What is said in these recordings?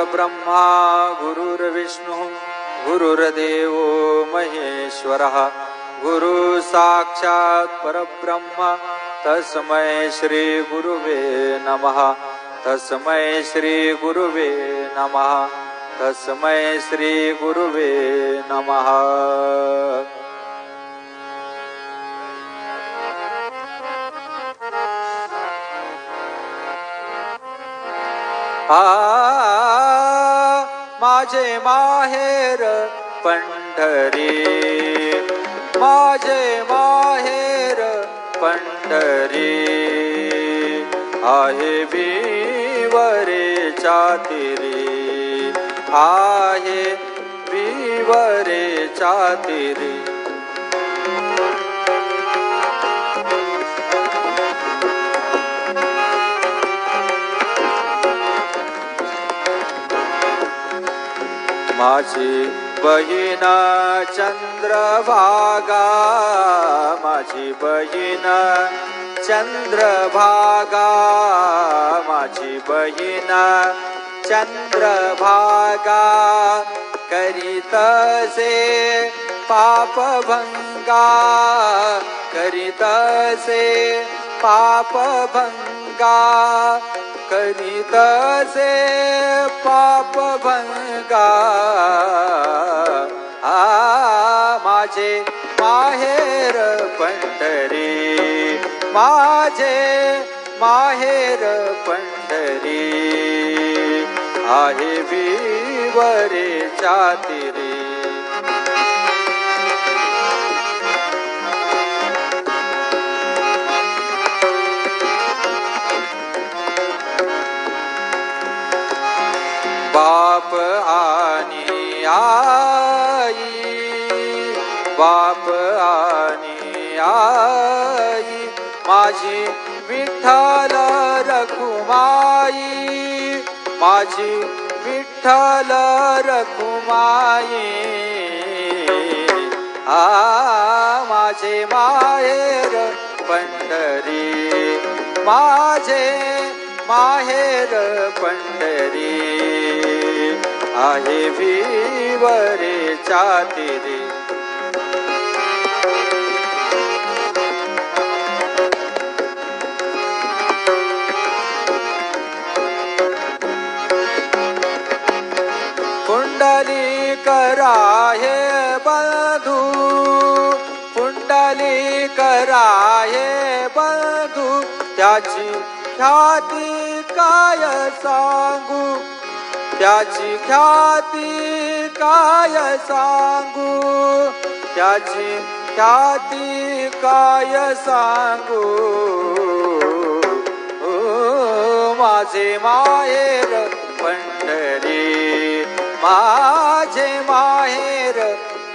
गुरुर्ब्रह्मा गुरुर्विष्णु गुरुर्देव महेश्वरः गुरु साक्षात् परब्रह्म तस्मै श्री गुरुवे नमः तस्मै श्री गुरुवे नमः तस्मै श्री गुरुवे नमः। माझे माहेर पंढरी माझे माहेर पंढरी आहे विवरेच्या तीरी आहे विवरेच्या तीरी। माझी बहीण चंद्रभागा माझी बहीण चंद्रभागा माझी बहीण चंद्रभागा करीतसे पापभंगा करीतसे पापभंगा करीतसे पापभंगा। माझे माहेर पंढरी माझे माहेर पंढरी आहे विवरेच्या तीरी। बाप आणि आई बाप आणि आई माझी विठ्ठल रखुमाई माझी विठ्ठल रखुमाई। माझे माहेर पंढरी माझे माहेर पंढरी आहे विवरेच्या तीरी। पुंडलिक राहे बंधू पुंडलिक राहे बंधू त्याची ख्याती काय सांगू त्याची ख्याती काय सांगू त्याची ख्याती काय सांगू। माझे माहेर पंढरी माझे माहेर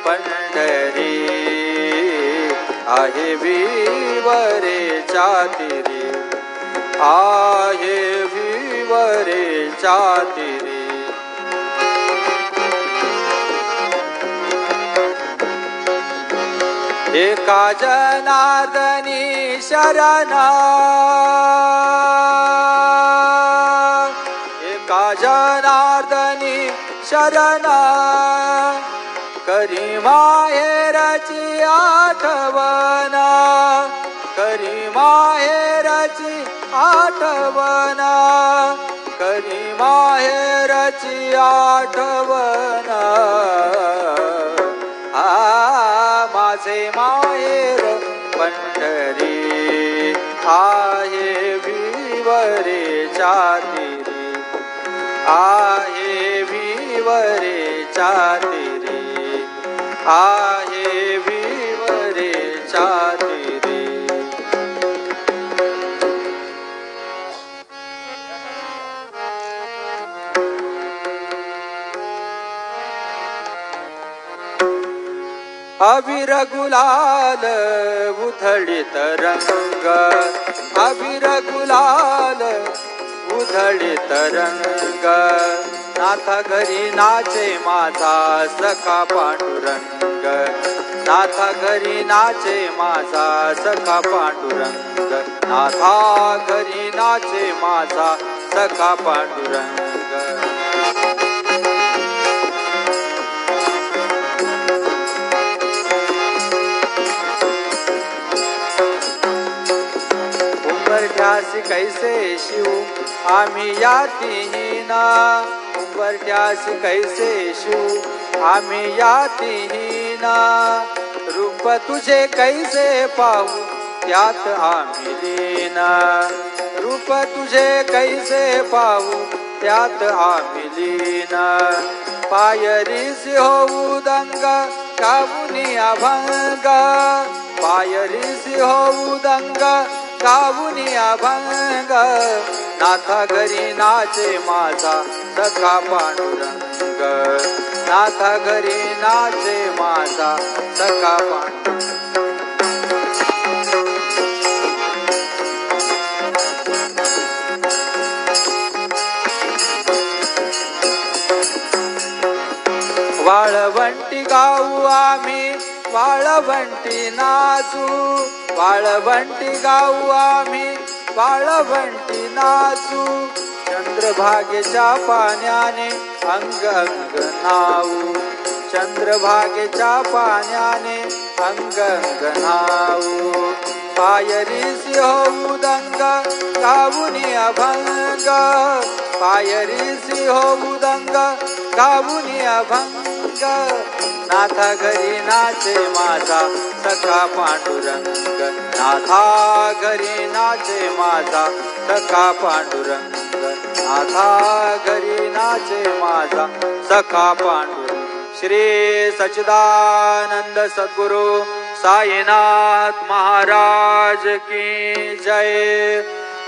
पंढरी आहे विवरेच्या तीरी आहे विवरेच्या तीरी। एका जनार्दनी शरणा एका जनार्दनी शरणा करी माहेरची आठवण करी माहेरची आठवण करी माहेरची आठवण। माझे माहेर पंढरी आहे विवरेच्या तीरी आहे विवरेच्या तीरी आहे विवरेच्या तीरी। अबीर गुलाल उधळीत रंग अबीर गुलाल उधळीत रंग नाथा घरी नाचे माझा सखा पांडुरंग नाथा घरी नाचे माझा सखा पांडुरंग नाथा घरी नाचे माझा सखा पांडुरंग। कैसे शिव आम्ही यातीहीन उंबरठ्यासी कैसे शिव आम्ही यातीहीन रूप तुझे कैसे पाहू त्यात आम्ही लीन रूप तुझे कैसे पाहू त्यात आम्ही लीन पायरीसी होऊ दंग गाऊनी अभंग पायरीसी होऊ दंग गाऊनी अभंग नाथा घरी नाचे माझा सखा पांडुरंग नाथा घरी नाचे माझा सखा पांडुरंग वाळवंटी गाऊ आम्ही वाळवंटी नाचू वाळवंटी गाऊ आम्ही वाळवंटी नाचू चंद्रभागेच्या पाण्याने अंग अंग न्हाऊ चंद्रभागेच्या पाण्याने अंग अंग न्हाऊ पायरीसी होऊ दंग गाऊनी अभंग पायरीसी होऊ दंग गाऊनी अभंग नाथा घरी नाचे माझा सखा पांडुरंग नाथा घरी नाचे माझा सखा पांडुरंग नाथा घरी नाचे माझा सखा पांडुरंग श्री सच्चिदानंद सद्गुरु साईनाथ महाराज की जय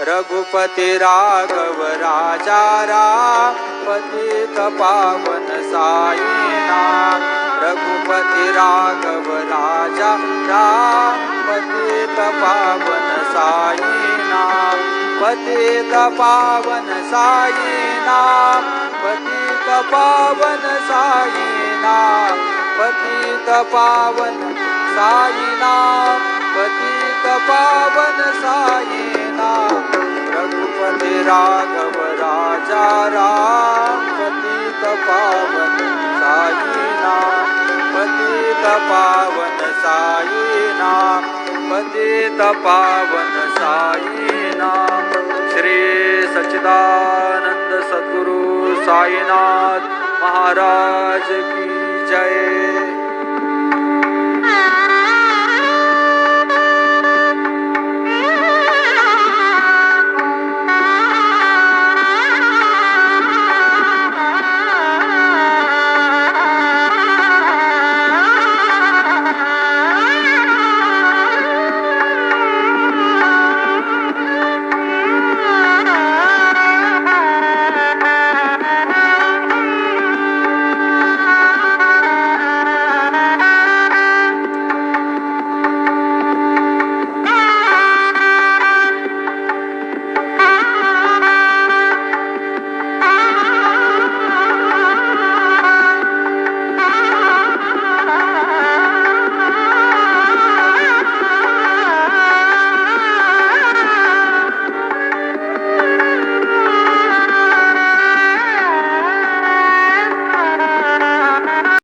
रघुपति राघव राजा राम पतित पावन साईनाथ रघुपति राघव राजा राम पतित पावन साईनाथ पतित पावन साईनाथ पतित पावन साईनाथ पतित पावन साईनाथ पतित पावन साईनाथ रघुपति राघव राजा राम पतित पावन साईनाथ पतित पावन साईनाथ पतित पावन साईनाथ श्री सच्चिदानंद सद्गुरु साईनाथ महाराज की जय।